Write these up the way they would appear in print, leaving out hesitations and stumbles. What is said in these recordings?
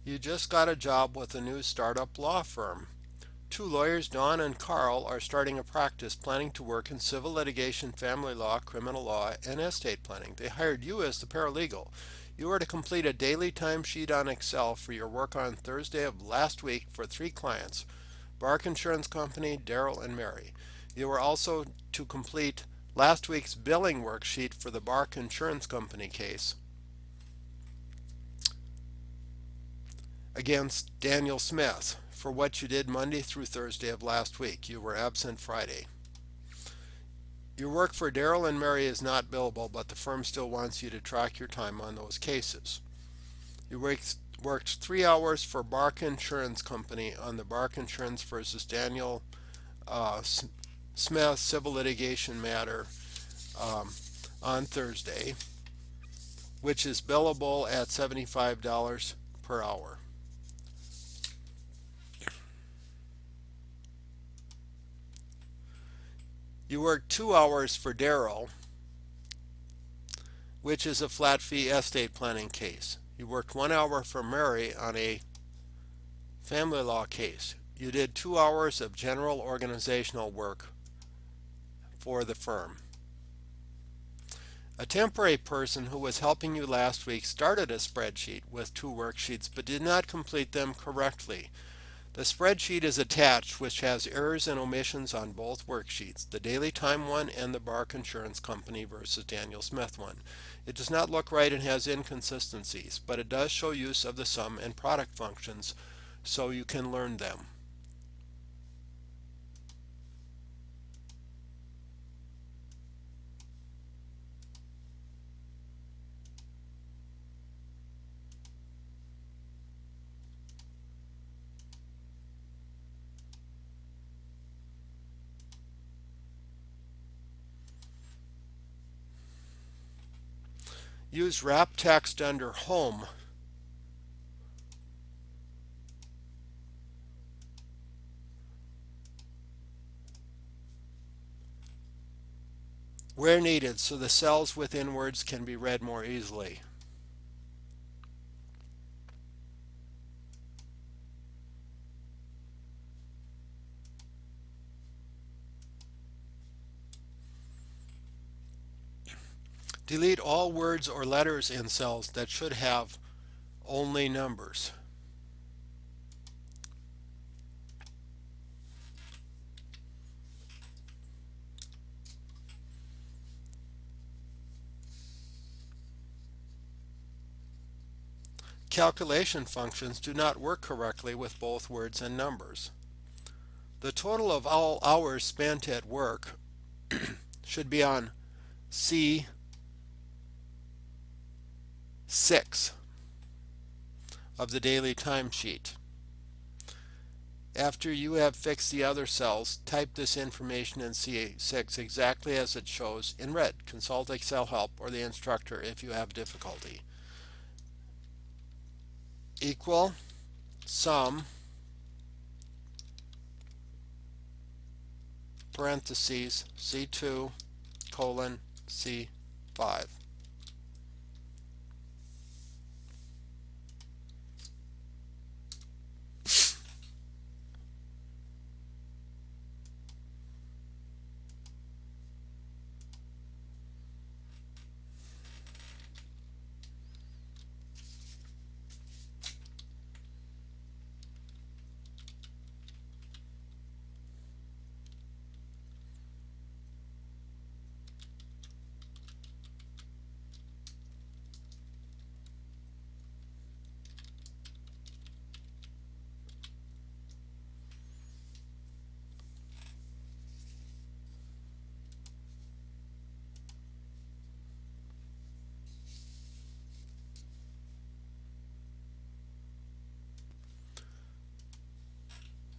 You just got a job with a new startup law firm. Two lawyers, Don and Carl, are starting a practice planning to work in civil litigation, family law, criminal law, and estate planning. They hired you as the paralegal. You are to complete a daily timesheet on Excel for your work on Thursday of last week for 3 clients: Bark Insurance Company, Daryl, and Mary. You are also to complete last week's billing worksheet for the Bark Insurance Company case against Daniel Smith for what you did Monday through Thursday of last week. You were absent Friday. Your work for Daryl and Mary is not billable, but the firm still wants you to track your time on those cases. You worked 3 hours for Bark Insurance Company on the Bark Insurance versus Daniel Smith civil litigation matter on Thursday, which is billable at $75 per hour. You worked 2 hours for Daryl, which is a flat fee estate planning case. You worked 1 hour for Mary on a family law case. You did 2 hours of general organizational work for the firm. A temporary person who was helping you last week started a spreadsheet with 2 worksheets but did not complete them correctly. The spreadsheet is attached, which has errors and omissions on both worksheets, the Daily Time one and the Bark Insurance Company versus Daniel Smith one. It does not look right and has inconsistencies, but it does show use of the sum and product functions, so you can learn them. Use wrap text under Home where needed so the cells within words can be read more easily. Delete all words or letters in cells that should have only numbers. Calculation functions do not work correctly with both words and numbers. The total of all hours spent at work should be on C6 of the daily timesheet. After you have fixed the other cells, type this information in C6 exactly as it shows in red. Consult Excel help or the instructor if you have difficulty. Equal sum parentheses C2 colon C5.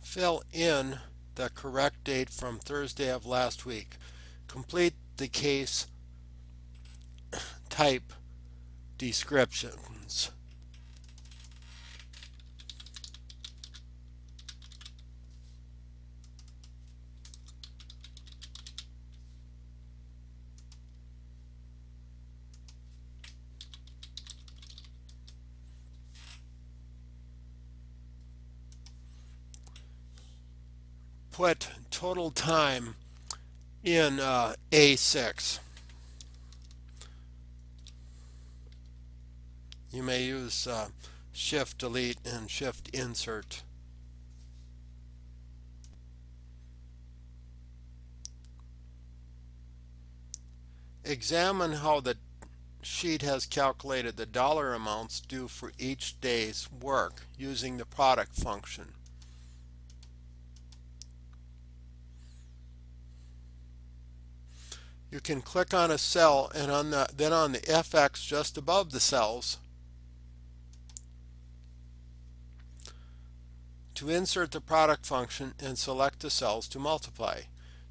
Fill in the correct date from Thursday of last week. Complete the case type descriptions. put total time in A6. You may use Shift Delete and Shift Insert. Examine how the sheet has calculated the dollar amounts due for each day's work using the product function. You can click on a cell and then on the FX just above the cells to insert the product function and select the cells to multiply.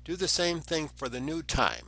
Do the same thing for the new time.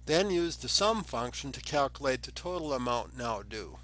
Then use the sum function to calculate the total amount now due.